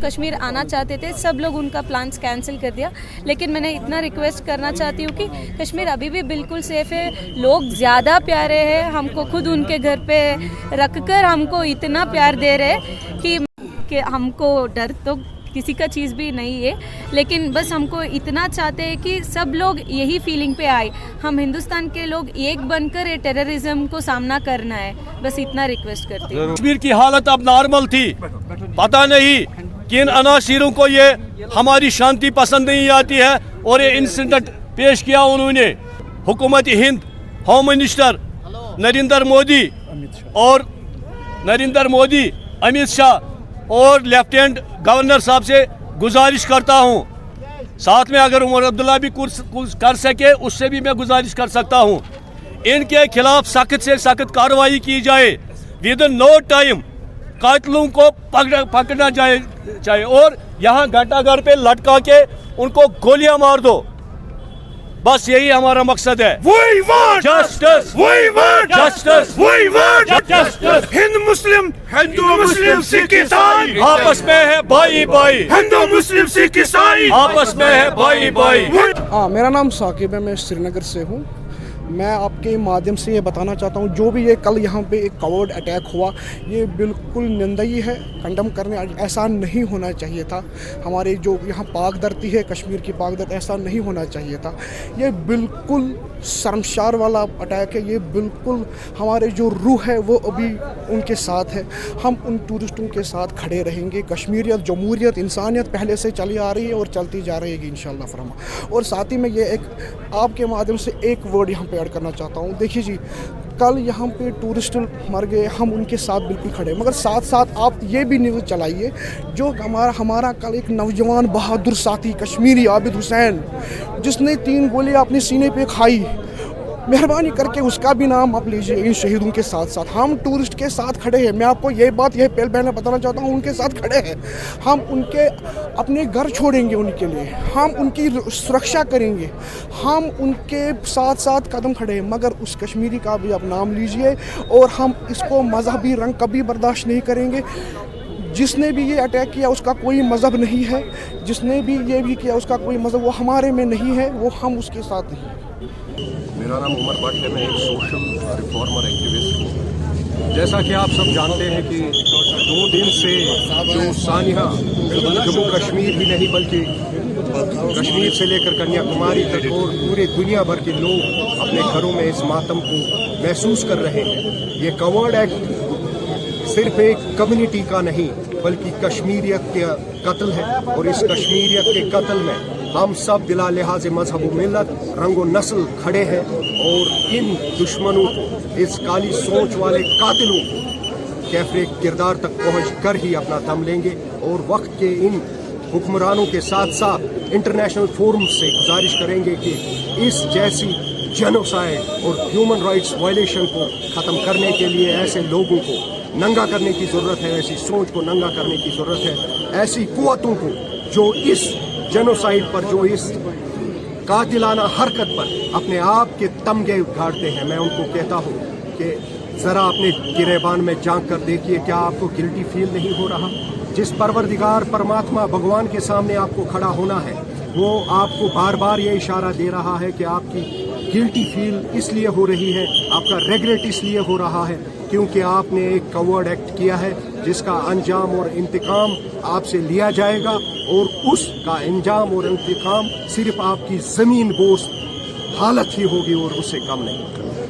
कश्मीर आना चाहते थे, सब लोग उनका प्लान्स कैंसिल कर दिया। लेकिन मैंने इतना रिक्वेस्ट करना चाहती हूँ कि कश्मीर अभी भी बिल्कुल सेफ़ है, लोग ज़्यादा प्यारे हैं, हमको खुद उनके घर पे रखकर हमको इतना प्यार दे रहे हैं कि हमको डर तो किसी का चीज़ भी नहीं है, लेकिन बस हमको इतना चाहते हैं कि सब लोग यही फीलिंग पे आए। हम हिंदुस्तान के लोग एक बनकर ये टेररिज्म को सामना करना है, बस इतना रिक्वेस्ट करती हूँ। कश्मीर की हालत अब नॉर्मल थी, पता नहीं किन अनासीरों को ये हमारी शांति पसंद नहीं आती है और ये इंसिडेंट पेश किया उन्होंने। हुकूमत हिंद, होम मिनिस्टर नरेंद्र मोदी, अमित शाह और लेफ्टिनेंट गवर्नर साहब से गुजारिश करता हूं, साथ में अगर उमर अब्दुल्ला भी कुछ कर सके उससे भी मैं गुजारिश कर सकता हूं, इनके खिलाफ सख्त से सख्त कार्रवाई की जाए। विद इन नो टाइम कातिलों को पकड़ना चाहिए और यहाँ घंटाघर पे लटका के उनको गोलियां मार दो, बस यही हमारा मकसद है। We want justice, we want justice, we want justice। Hindu मुस्लिम सिख ईसाई आपस में है भाई भाई, हिंदू मुस्लिम सिख ईसाई आपस में है भाई भाई। हाँ, मेरा नाम साकिब है, मैं श्रीनगर से हूँ। मैं आपके माध्यम से ये बताना चाहता हूँ, जो भी ये कल यहाँ पे एक कवर्ड अटैक हुआ, ये बिल्कुल निंदनीय है, कंडम करने, ऐसा नहीं होना चाहिए था। हमारे जो यहाँ पाक धरती है, कश्मीर की पाक धरती, ऐसा नहीं होना चाहिए था। ये बिल्कुल शर्मसार वाला अटैक है, ये बिल्कुल हमारे जो रूह है वो अभी उनके साथ है। हम उन टूरिस्टों के साथ खड़े रहेंगे। कश्मीरियत, जमहूरियत, इंसानियत पहले से चली आ रही है और चलती जा रहेगी इंशाअल्लाह फरमा। और साथ ही मैं ये एक आपके माध्यम से एक वर्ड यहाँ पे ऐड करना चाहता हूँ। देखिए जी, कल यहाँ पे टूरिस्ट मर गए, हम उनके साथ बिल्कुल खड़े, मगर साथ साथ आप ये भी न्यूज़ चलाइए, जो हमारा कल एक नौजवान बहादुर साथी कश्मीरी आबिद हुसैन, जिसने 3 गोलियाँ अपने सीने पे खाई, मेहरबानी करके उसका भी नाम आप लीजिए। इन शहीदों के साथ साथ हम टूरिस्ट के साथ खड़े हैं। मैं आपको ये बात पहले बहना बताना चाहता हूँ, उनके साथ खड़े हैं। हम उनके अपने घर छोड़ेंगे उनके लिए, हम उनकी सुरक्षा करेंगे, हम उनके साथ साथ कदम खड़े हैं, मगर उस कश्मीरी का भी आप नाम लीजिए और हम इसको मजहबी रंग कभी बर्दाश्त नहीं करेंगे। जिसने भी ये अटैक किया उसका कोई मज़हब नहीं है, जिसने भी ये भी किया उसका कोई मज़हब, वो हमारे में नहीं है, वो हम उसके साथ नहीं हैं। मेरा नाम उमर भट्ट है, मैं एक सोशल रिफॉर्मर एक्टिविस्ट हूँ। जैसा कि आप सब जानते हैं कि 2 दिन से जो सानिया जम्मू कश्मीर ही नहीं बल्कि कश्मीर से लेकर कन्याकुमारी तक और पूरे दुनिया भर के लोग अपने घरों में इस मातम को महसूस कर रहे हैं। ये कवर्ड एक्ट सिर्फ एक कम्युनिटी का नहीं बल्कि कश्मीरियत का कत्ल है और इस कश्मीरियत के कत्ल में हम सब बिला लिहाज मजहब मिलत, रंगो नस्ल खड़े हैं और इन दुश्मनों को, इस काली सोच वाले कातिलों को कैफरे किरदार तक पहुँच कर ही अपना दम लेंगे। और वक्त के इन हुक्मरानों के साथ साथ इंटरनेशनल फोरम से गुजारिश करेंगे कि इस जैसी जेनोसाइड और ह्यूमन राइट्स वायलेशन को ख़त्म करने के लिए ऐसे लोगों को नंगा करने की ज़रूरत है, ऐसी सोच को नंगा करने की ज़रूरत है। ऐसी कुव्वतों को जो इस जेनोसाइड पर, जो इस कातिलाना हरकत पर अपने आप के तमगे उगाड़ते हैं, मैं उनको कहता हूँ कि ज़रा अपने गिरेबान में झांक कर देखिए, क्या आपको गिल्टी फील नहीं हो रहा? जिस परवरदिगार परमात्मा भगवान के सामने आपको खड़ा होना है, वो आपको बार बार ये इशारा दे रहा है कि आपकी गिल्टी फील इसलिए हो रही है, आपका रेग्रेट इसलिए हो रहा है क्योंकि आपने एक कवर्ड एक्ट किया है जिसका अंजाम और इंतकाम आपसे लिया जाएगा और उसका अंजाम और इंतकाम सिर्फ आपकी ज़मीन बोस हालत ही होगी और उससे कम नहीं।